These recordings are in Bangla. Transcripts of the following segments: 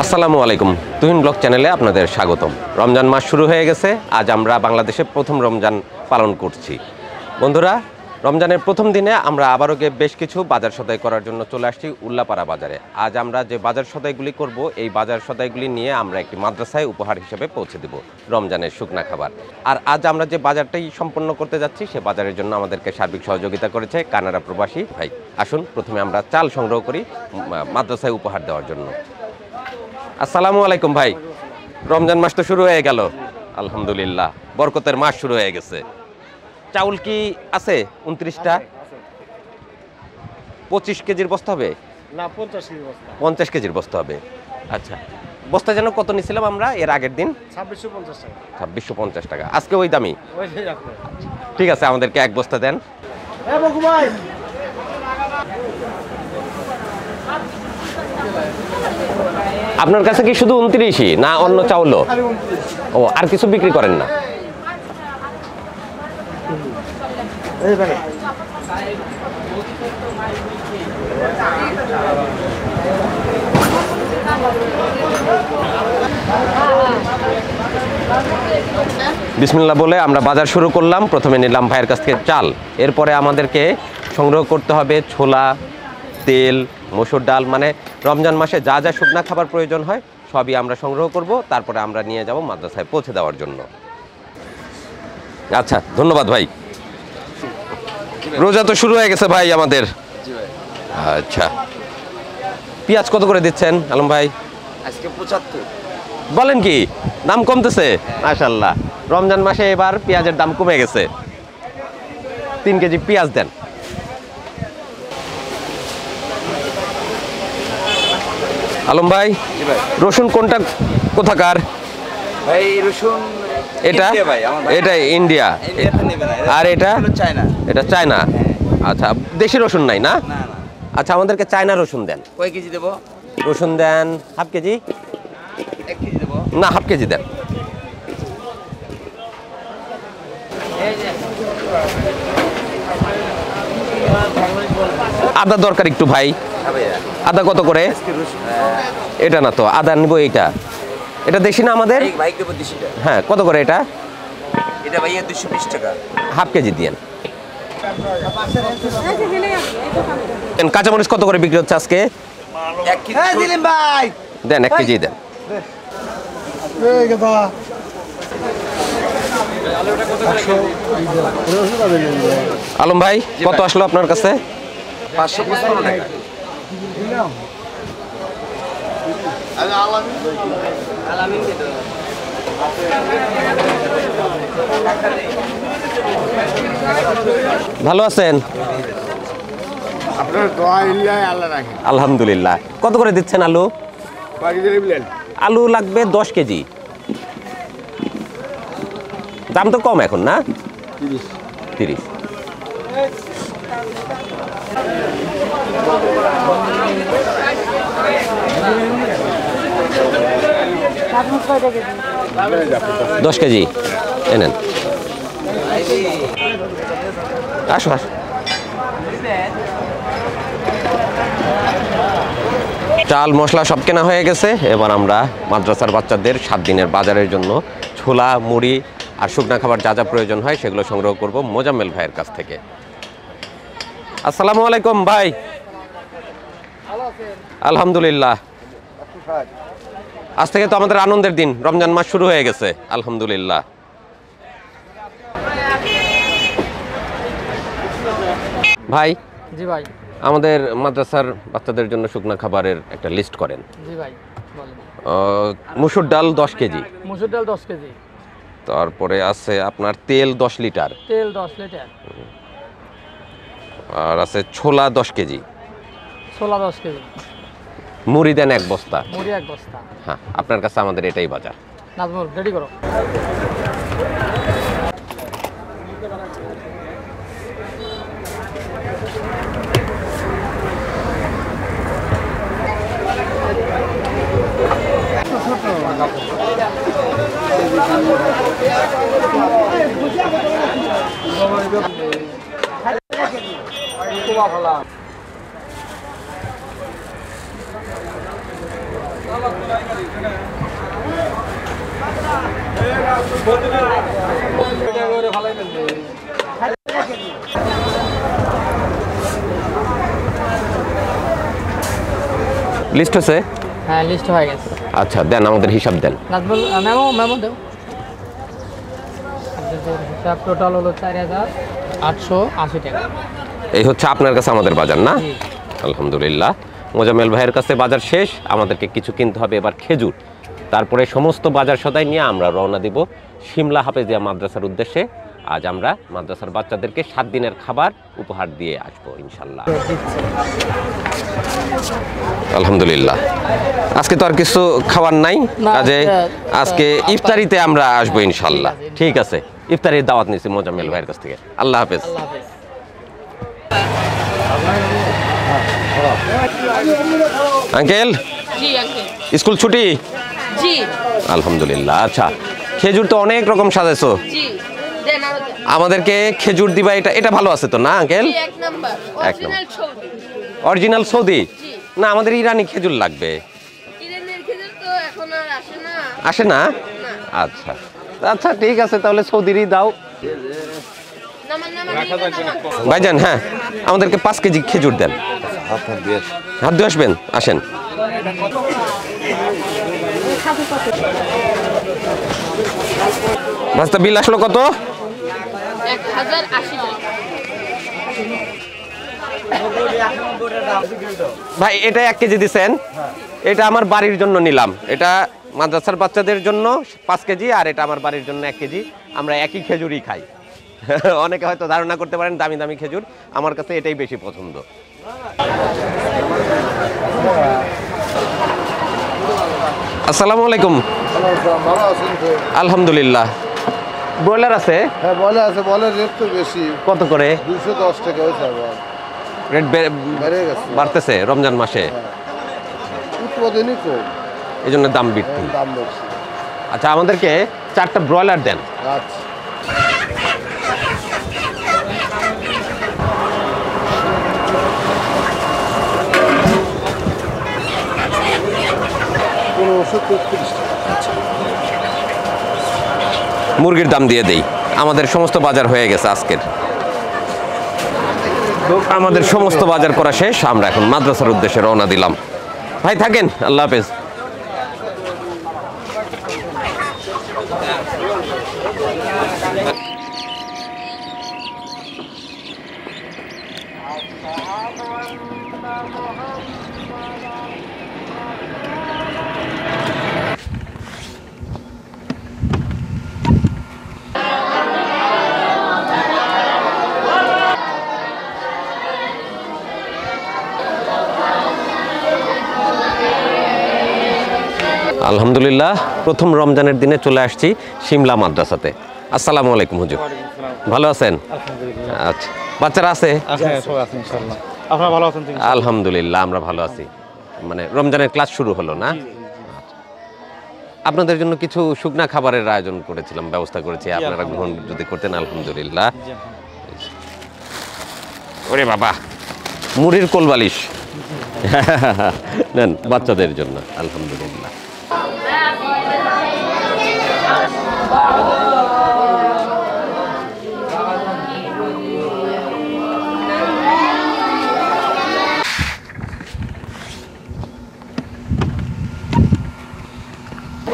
আসসালামু আলাইকুম, তুহিন ব্লগ চ্যানেলে আপনাদের স্বাগতম। রমজান মাস শুরু হয়ে গেছে। আজ আমরা বাংলাদেশে প্রথম রমজান পালন করছি। বন্ধুরা, রমজানের প্রথম দিনে আমরা আবারও বেশ কিছু বাজার সদাই করার জন্য চলে আসছি উল্লাপাড়া বাজারে। আজ আমরা যে বাজার সদাইগুলি করব, এই বাজার সদাইগুলি নিয়ে আমরা একটি মাদ্রাসায় উপহার হিসেবে পৌঁছে দেব রমজানের শুকনা খাবার। আর আজ আমরা যে বাজারটাই সম্পন্ন করতে যাচ্ছি, সে বাজারের জন্য আমাদেরকে সার্বিক সহযোগিতা করেছে কানাডা প্রবাসী ভাই। আসুন প্রথমে আমরা চাল সংগ্রহ করি মাদ্রাসায় উপহার দেওয়ার জন্য। আসসালামু আলাইকুম ভাই, রমজান মাস তো শুরু হয়ে গেল, আলহামদুলিল্লাহ বরকতের মাস শুরু হয়ে গেছে। চাউল কি আছে 29টা? 25 কেজির বস্তা হবে না 50 কেজির বস্তা। 50 কেজির বস্তা হবে। আচ্ছা, বস্তা যেন কত নিছিলাম আমরা এর আগের দিন? 2650 টাকা। 2650 টাকা, আজকে ওই দামি? ওই যে আপনি। ঠিক আছে, আমাদেরকে এক বস্তা দেন। এ বকু ভাই, আপনার কাছে কি শুধু 29ই না অন্য চাউলও? খালি 29। ও, আর কিছু বিক্রি করেন না? এই দেখেন। বিসমিল্লাহ বলে আমরা বাজার শুরু করলাম। প্রথমে নিলাম ভাইয়ের কাছ থেকে চাল, এরপরে আমাদেরকে সংগ্রহ করতে হবে ছোলা, তেল, মসুর ডাল, মানে রমজান মাসে যা যা শুকনা খাবার প্রয়োজন হয় সবই আমরা সংগ্রহ করব। তারপরে আমরা নিয়ে যাব মাদ্রাসায় পৌঁছে দেওয়ার জন্য। আচ্ছা, ধন্যবাদ ভাই। রোজা তো শুরু হয়ে গেছে ভাই আমাদের। আচ্ছা, পেঁয়াজ কত করে দিচ্ছেন আলম ভাই? আজকে 75। বলেন কি, দাম কমতেছে? মাশাআল্লাহ, রমজান মাসে এবার পেঁয়াজের দাম কমে গেছে। 3 কেজি পেঁয়াজ দেন। আলম ভাই, রসুন কোনটা কোথাকার? ভাই রসুন এটা ইন্ডিয়া ভাই, আমার ভাই। এটা ইন্ডিয়া। ইন্ডিয়াতে নেবে না। আর এটা? হলো চায়না। এটা চায়না। আচ্ছা, দেশি রসুন নাই না? না না। আচ্ছা, আমাদেরকে চায়না রসুন দেন। কয় কেজি দেবো? রসুন দেন হাফ কেজি। 1 কেজি দেবো। না, হাফ কেজি দেন। আদা দরকার একটু ভাই। হ্যাঁ ভাইয়া। আদা কত করে? আজকে রসুন এটা না তো, আদা নিব এইটা। এটা দেশি না আমাদের? এই ভাই দেবো 200 টাকা। হ্যাঁ, কত করে এটা? এটা ভাইয়া 220 টাকা। হাফ কেজি দিয়েন। কাঁচামরিচ কত করে বিক্রি হচ্ছে আজকে? 1 কেজি। হ্যাঁ দিলেন ভাই। দেন, 1 কেজি দেন। এই কথা। আলম ভাই, কত আসলো আপনার কাছে? 555 টাকা। ভালো আছেন? আপনার দোয়া ইল্লাহ আল্লাহ রাখে। আলহামদুলিল্লাহ। কত করে দিচ্ছেন আলু? কয় কেজি নেবেন? আলু লাগবে 10 কেজি। দাম তো কম এখন না? 30। দশ কেজি এনেন। আসো আসো। চাল মশলা সব কেনা হয়ে গেছে। এবার আমরা মাদ্রাসার বাচ্চাদের 7 দিনের বাজারের জন্য ছোলা, মুড়ি আর শুকনা খাবার যা যা প্রয়োজন হয় সেগুলো সংগ্রহ করব মোজাম্মেল ভাইয়ের কাছ থেকে। আসসালামু আলাইকুম ভাই। আলহামদুলিল্লাহ। আজ থেকে তো আমাদের আনন্দের দিন, রমজান মাস শুরু হয়ে গেছে, আলহামদুলিল্লাহ। ভাই, জি ভাই। আমাদের মাদ্রাসার বাচ্চাদের জন্য শুকনা খাবারের একটা লিস্ট করেন। জি ভাই, বলেন। মুসুর ডাল 10 কেজি, মসুর ডাল 10 কেজি, তারপরে আছে আপনার তেল 10 লিটার, তেল 10 লিটার, আর আছে ছোলা 10 কেজি, ছোলা 10 কেজি, মুড়ি দেন 1 বস্তা। মুড়ি 1 বস্তা। হ্যাঁ, আপনার কাছে আমাদের এটাই বাজার। নাজমুল, রেডি করো। লিস্ট হচ্ছে? হ্যাঁ লিস্ট হয়ে গেছে। আচ্ছা দেন, আমাদের হিসাব দেন। নাজমুল মেমো দেও। হিসাব টোটাল হলো 4,880 টাকা। এই হচ্ছে আপনার কাছে আমাদের বাজার না? জি। আলহামদুলিল্লাহ, মোজাম্মেল ভাইয়ের কাছে বাজার শেষ। আমাদেরকে কিছু কিনতে হবে এবার খেজুর। তারপরে সমস্ত বাজার সদাই নিয়ে আমরা রওনা দিব শিমলা হাফেজিয়া মাদ্রাসার উদ্দেশ্যে। আজ আমরা মাদ্রাসার বাচ্চাদেরকে 7 দিনের খাবার উপহার দিয়ে আসবো ইনশাল্লাহ। আলহামদুলিল্লাহ, আজকে তো আর কিছু খাবার নাই, না, কাজে আজকে আজকে ইফতারিতে আমরা আসবো ইনশাল্লাহ। ঠিক আছে, ইফতারির দাওয়াত নিছি মোজাম্মেল ভাইয়ের কাছ থেকে। আল্লাহ হাফেজ। আল্লাহ হাফেজ। আঙ্কেল, জি আঙ্কেল। স্কুল ছুটি? জি আলহামদুলিল্লাহ। আচ্ছা, খেজুর তো অনেক রকম সাজাইছো, জি দেন আরো দেন। আমাদেরকে খেজুর দিবা। এটা ভালো আছে তো না আঙ্কেল? জি, এক নাম্বার অরিজিনাল ছবি। Original Saudi? জি। না, আমাদের ইরানি খেজুর লাগবে। ইরানের খেজুর তো এখন আর আসে না। আসে না? না। আচ্ছা আচ্ছা, ঠিক আছে, তাহলে সৌদিরই দাও। নামান। ভাইজান, হ্যাঁ, আমাদেরকে 5 কেজি খেজুর দেন। হাত দিয়ে আসবেন, আসেন। ভাস্তা বিল আসলো কত? 1080 টাকা। ভাই, এটা 1 কেজি দিছেন। এটা আমার বাড়ির জন্য নিলাম। এটা মাদ্রাসার বাচ্চাদের জন্য 5 কেজি, আর এটা আমার বাড়ির জন্য 1 কেজি। আমরা একই খেজুরই খাই। অনেকে হয়তো ধারণা করতে পারেন দামি দামি খেজুর, আমার কাছে এটাই বেশি পছন্দ। আসসালামু আলাইকুম। ভালো আছেন তো? আলহামদুলিল্লাহ। ব্রয়লার আছে? হ্যাঁ বলে আছে, বলে রেট তো বেশি। কত করে? 210 টাকা হয়েছে। রেট বেড়ে গেছে, বাড়তেছে রমজান মাসে, উৎপাদনই কম, এই জন্য দাম বৃদ্ধি। দাম বেশি। আচ্ছা, আমাদেরকে 4টা ব্রয়লার দেন। আচ্ছা, মুরগির দাম দিয়ে দেই। আমাদের সমস্ত বাজার হয়ে গেছে আজকের। আমাদের সমস্ত বাজার করা শেষ। আমরা এখন মাদ্রাসার উদ্দেশ্যে রওনা দিলাম। ভাই থাকেন, আল্লাহ হাফেজ। আলহামদুলিল্লাহ, প্রথম রমজানের দিনে চলে আসছি শিমলা মাদ্রাসাতে। আসসালামু আলাইকুম হুজুর, ভালো আছেন? আচ্ছা, বাচ্চারা আছে? আপনারা ভালো আছেন? আলহামদুলিল্লাহ, আমরা ভালো আছি। মানে রমজানের ক্লাস শুরু হলো না? আপনাদের জন্য কিছু শুকনা খাবারের আয়োজন করেছিলাম, ব্যবস্থা করেছি, আপনারা গ্রহণ যদি করতেন আলহামদুলিল্লাহ। ওরে বাবা, মুড়ির কোলবালিশ নেন বাচ্চাদের জন্য। আলহামদুলিল্লাহ।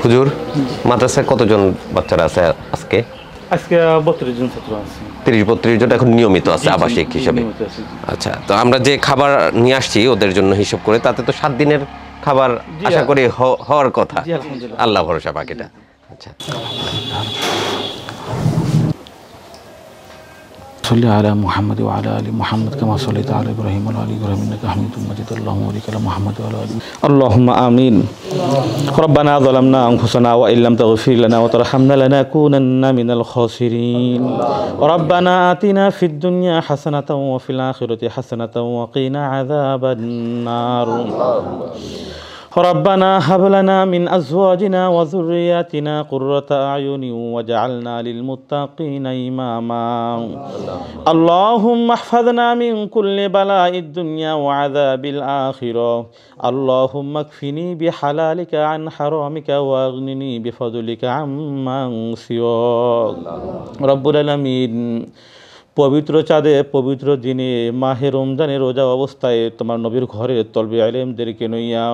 হুজুর, মাদ্রাসায় কতজন বাচ্চারা আছে আজকে? আজকে 32 জন ছাত্র আছে। 30-32 জন এখন নিয়মিত আছে আবাসিক হিসাবে। আচ্ছা, তো আমরা যে খাবার নিয়ে আসছি ওদের জন্য হিসাব করে, তাতে তো 7 দিনের খাবার আশা করি হওয়ার কথা। আল্লাহ ভরসা বাকিটা। আচ্ছা, صل على محمد وعلى ال محمد كما صليت على ابراهيم وعلى ال ابراهيم انك حميد مجيد اللهم بارك على محمد وعلى ال اللهم امين ربنا ظلمنا انفسنا وان لم تغفر لنا وترحمنا لنكونن من الخاسرين ربنا آتنا في الدنيا حسنة وفي الآخرة حسنة وقنا عذاب النار ربنا هب لنا من أزواجنا وذرياتنا قرة أعين واجعلنا للمتقين إماما اللهم احفظنا من كل بلاء الدنيا وعذاب الآخرة اللهم اكفني بحلالك عن حرامك واغنني بفضلك عمن سواك رب العالمين পবিত্র চাঁদে পবিত্র দিনে মাহে রমজানের রোজা অবস্থায় তোমার নবীর ঘরের তলবে আলেমদেরকে নইয়া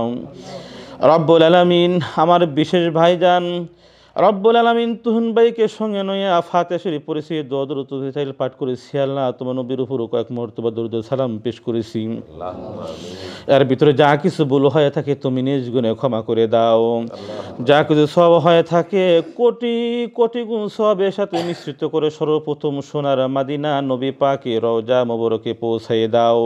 রব্বুল আলামিন আমার বিশেষ ভাইজান রব্বুল আলামিন তুহিন ভাইকে সঙ্গে নইয়া ফাতিহা শরীফ পড়েছি দরুদ তাইল পাঠ করেছি আল্লাহ তোমার নবীর উপর কয়েক মর্তবা দরুদ সালাম পেশ করেছি এর ভিতরে যা কিছু ভুল হয়ে থাকে তুমি নিজ গুণে ক্ষমা করে দাও যা কিছু সব হয়ে থাকে কোটি কোটি গুণ সবের সাথে মিশ্রিত করে সর্বপ্রথম সোনার মাদিনা নবী পাকে রওজা মোবারকে পৌঁছাইয়ে দাও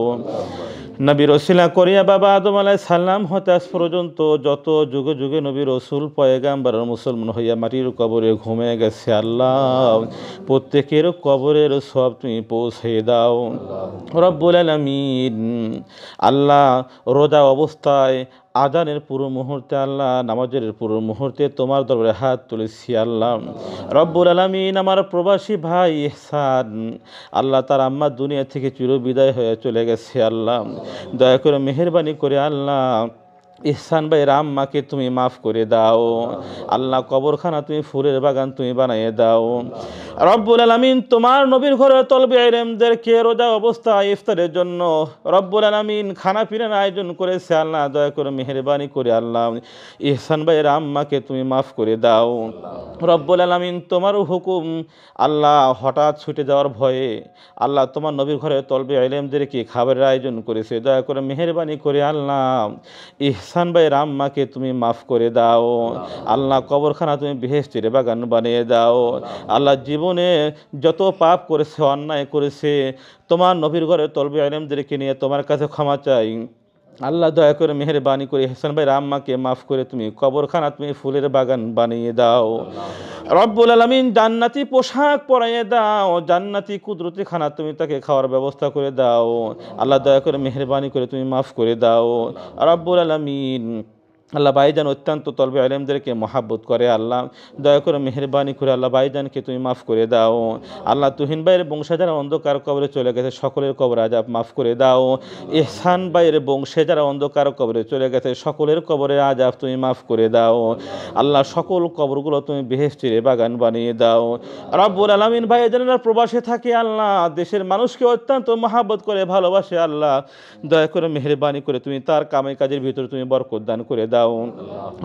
নবী রসিলা করিয়া বাবা আদম আলাইহিস সালাম হতে আজ পর্যন্ত যত যুগে যুগে নবী রসুল পয়গাম্বর মুসলমান হইয়া মাটির কবরে ঘুমিয়ে গেছে আল্লাহ প্রত্যেকের কবরের সব তুমি পৌঁছে দাও রব্বুল আলামিন আল্লাহ রোজা অবস্থায় আজানের পুরো মুহূর্তে আল্লাহ নামাজের পুরো মুহূর্তে তোমার দরবারে হাত তুলেছি আল্লাহ রব্বুল আলামিন আমার প্রবাসী ভাই ইহসান আল্লাহ তার আম্মা দুনিয়া থেকে চিরবিদায় হয়ে চলে গেছে আল্লাহ দয়া করে মেহেরবানি করে আল্লাহ ইহসান ভাই আম্মাকে তুমি মাফ করে দাও আল্লাহ কবরখানা তুমি ফুলের বাগান তুমি বানিয়ে দাও রব্বুল আলামিন তোমার নবীর ঘরে তলবে ইলমদেরকে রোজা অবস্থায় ইফতারের জন্য রব্বুল আলামিন খানা পিনার আয়োজন করেছে আল্লাহ দয়া করে মেহেরবানি করে আল্লাহ ইহসান ভাই আম্মাকে তুমি মাফ করে দাও রব্বুল আলামিন তোমার হুকুম আল্লাহ হঠাৎ ছুটে যাওয়ার ভয়ে আল্লাহ তোমার নবীর ঘরে তলবে ইলমদেরকে খাবারের আয়োজন করেছে দয়া করে মেহেরবানি করে আল্লাহ ইহসান ভাই আম্মাকে তুমি মাফ করে দাও আল্লাহ কবরখানা তুমি বেহেশতের বাগান বানিয়ে দাও আল্লাহ জীবনে যত পাপ করেছে অন্যায় করেছে তোমার নবীর ঘরে তলবে ইলমদেরকে নিয়ে তোমার কাছে ক্ষমা চাই আল্লাহ দয়া করে মেহেরবানি করে ইহসান ভাই আম্মাকে মাফ করে তুমি কবরখানা তুমি ফুলের বাগান বানিয়ে দাও রব্বুল আলামিন জান্নাতি পোশাক পরাইয়ে দাও জান্নাতি কুদরতি খানা তুমি তাকে খাওয়ার ব্যবস্থা করে দাও আল্লাহ দয়া করে মেহেরবানি করে তুমি মাফ করে দাও রব্বুল আলামিন আল্লাহ ভাইজান অত্যন্ত তলবে ইলমদেরকে মহাব্বত করে আল্লাহ দয়া করে মেহেরবানি করে আল্লাহ ভাইজানকে তুমি মাফ করে দাও আল্লাহ তুহিন ভাইয়ের বংশে যারা অন্ধকার কবরে চলে গেছে সকলের কবর আজাব মাফ করে দাও ইহসান ভাইয়ের বংশে যারা অন্ধকার কবরে চলে গেছে সকলের কবরে আজাব তুমি মাফ করে দাও আল্লাহ সকল কবরগুলো তুমি বেহেশতের বাগান বানিয়ে দাও রব্বুল আলামিন ভাইজানেরা প্রবাসে থাকে আল্লাহ দেশের মানুষকে অত্যন্ত মহাব্বত করে ভালোবাসে আল্লাহ দয়া করে মেহেরবানি করে তুমি তার কামে কাজের ভিতরে তুমি বরকত দান করে দাও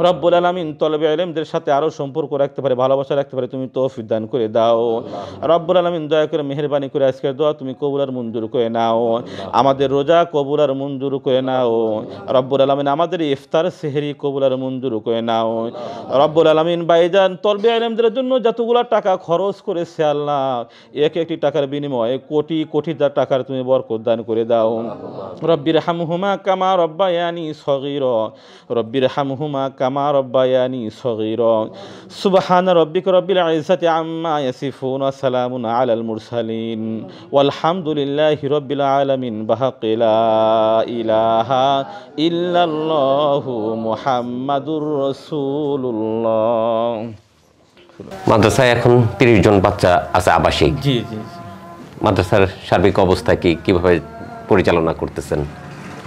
রব্বুল আলামিন তলবে ইলমদের সাথে আরো সম্পর্ক রাখতে পারে ভালোবাসা রাখতে পারে তুমি তৌফিক দান করে দাও রব্বুল আলামিন দয়া করে মেহেরবানি করে আজকের দোয়া তুমি কবুল আর মঞ্জুর করে নাও আমাদের রোজা কবুল আর মঞ্জুর করে নাও রব্বুল আলামিন আমাদের ইফতার সেহরি কবুল আর মঞ্জুর করে নাও রব্বুল আলামিন ভাইজান তলবে ইলমদের জন্য যতগুলো টাকা খরচ করেছে আল্লাহ এক একটি টাকার বিনিময়ে কোটি কোটি টাকার তুমি বরকত দান করে দাও রব্বির হামহুমা কামা রব্বায়ানি সগীরা রব্বির হামহুমা কামা রব্বায়ানি সগীরা সুবহান রাব্বিকা রব্বিল ইজ্জাতি আম্মা ইয়াসিফুন ওয়া সালামুন আলাল মুরসালিন ওয়ালহামদুলিল্লাহি রাব্বিল আলামিন বাহাক্কি লা ইলাহা ইল্লাল্লাহু মুহাম্মাদুর রাসূলুল্লাহ মাদ্রাসায় এখন 30 জন বাচ্চা আছে আবাসিক জি জি মাদ্রাসার সার্বিক অবস্থা কিভাবে পরিচালনা করতেছেন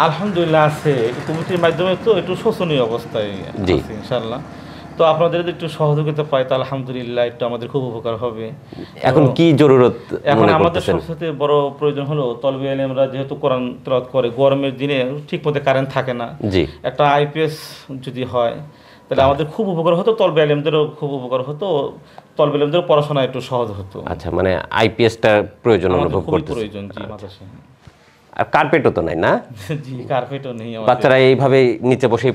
আলহামদুলিল্লাহ আছে কমিটির মাধ্যমে তো একটু শোচনীয় অবস্থায় জি। আছে ইনশাআল্লাহ তো আপনাদের যদি একটু সহযোগিতা পাই তো আলহামদুলিল্লাহ একটু আমাদের খুব উপকার হবে এখন কি জরুরত এখন মনে আমাদের করতেছেন সবচেয়ে বড় প্রয়োজন হলো তলবে ইলমরা যেহেতু কোরআন তেলাওয়াত করে গরমের দিনে ঠিকমতো কারেন্ট থাকে না জি একটা আইপিএস যদি হয় তাহলে আমাদের খুব উপকার হতো তলবে ইলমদেরও খুব উপকার হতো তলবে ইলমদের পড়াশোনা একটু সহজ হতো আচ্ছা মানে আইপিএসটার প্রয়োজন আমাদের অনুভব খুবই করতেছেন প্রয়োজন জি মাদ্রাসায় আর কার্পেটও তো নাই না জি কার্পেটও নেই আমাদের বাচ্চারা এইভাবে নিচে বসেই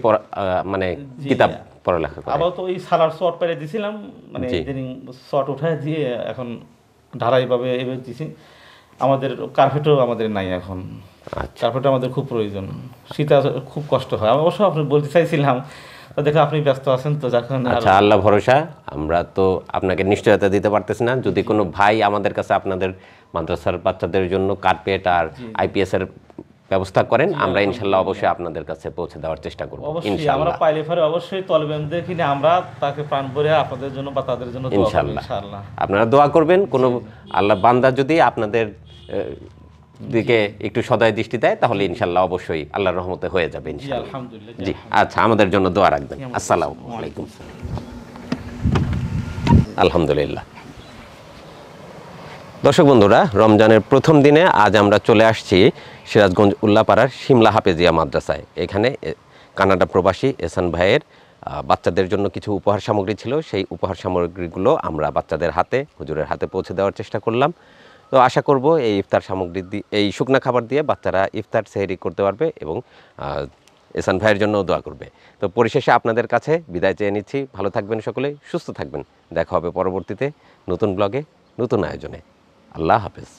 মানে কিতাব পড়ালেখা করে আবার তো ওই সালার শর্ট পেরে দিছিলাম মানে জি। ইদানিং শর্ট উঠায় দিয়ে এখন ঢালাইভাবে এবার দিছি আমাদের কার্পেটও আমাদের নাই এখন আচ্ছা কার্পেটও আমাদের খুব প্রয়োজন শীতে খুব কষ্ট হয় আমি অবশ্য আপনি বলতে চাইছিলাম তো দেখো আপনি ব্যস্ত আছেন তো যার কারণে আচ্ছা আল্লাহ ভরসা আমরা তো আপনাকে নিশ্চয়তা দিতে পারতেছি না যদি কোনো ভাই আমাদের কাছে আপনাদের মাদ্রাসার বাচ্চাদের জন্য কার্পেট আর আইপিএস এর ব্যবস্থা করেন, আমরা ইনশাল্লাহ অবশ্যই আপনাদের কাছে পৌঁছে দেওয়ার চেষ্টা করব অবশ্যই আমরা ইনশাল্লাহ। পাইলে পরে অবশ্যই তলবেমদের কিনে আমরা তাকে প্রাণ ভরে আপনাদের জন্য বা তাদের জন্য দোয়া করব ইনশাল্লাহ ইনশাআল্লাহ। আপনারা দোয়া করবেন, কোনো আল্লাহ বান্দা যদি আপনাদের দিকে একটু সদয় দৃষ্টি দেয় তাহলে ইনশাল্লাহ অবশ্যই আল্লাহর রহমতে হয়ে যাবে জি ইনশাল্লাহ। আলহামদুলিল্লাহ। জি আচ্ছা, আমাদের জন্য দোয়া রাখবেন। আসসালামু আলাইকুম। আলহামদুলিল্লাহ। দর্শক বন্ধুরা, রমজানের প্রথম দিনে আজ আমরা চলে আসছি সিরাজগঞ্জ উল্লাপাড়ার শিমলা হাফেজিয়া মাদ্রাসায়। এখানে কানাডা প্রবাসী এহসান ভাইয়ের বাচ্চাদের জন্য কিছু উপহার সামগ্রী ছিল, সেই উপহার সামগ্রীগুলো আমরা বাচ্চাদের হাতে, হুজুরের হাতে পৌঁছে দেওয়ার চেষ্টা করলাম। তো আশা করব এই ইফতার সামগ্রী দিয়ে, এই শুকনা খাবার দিয়ে বাচ্চারা ইফতার সেহরি করতে পারবে এবং এহসান ভাইয়ের জন্য দোয়া করবে। তো পরিশেষে আপনাদের কাছে বিদায় চেয়ে নিচ্ছি। ভালো থাকবেন সকলে, সুস্থ থাকবেন। দেখা হবে পরবর্তীতে নতুন ব্লগে, নতুন আয়োজনে। আল্লাহ হাফেজ।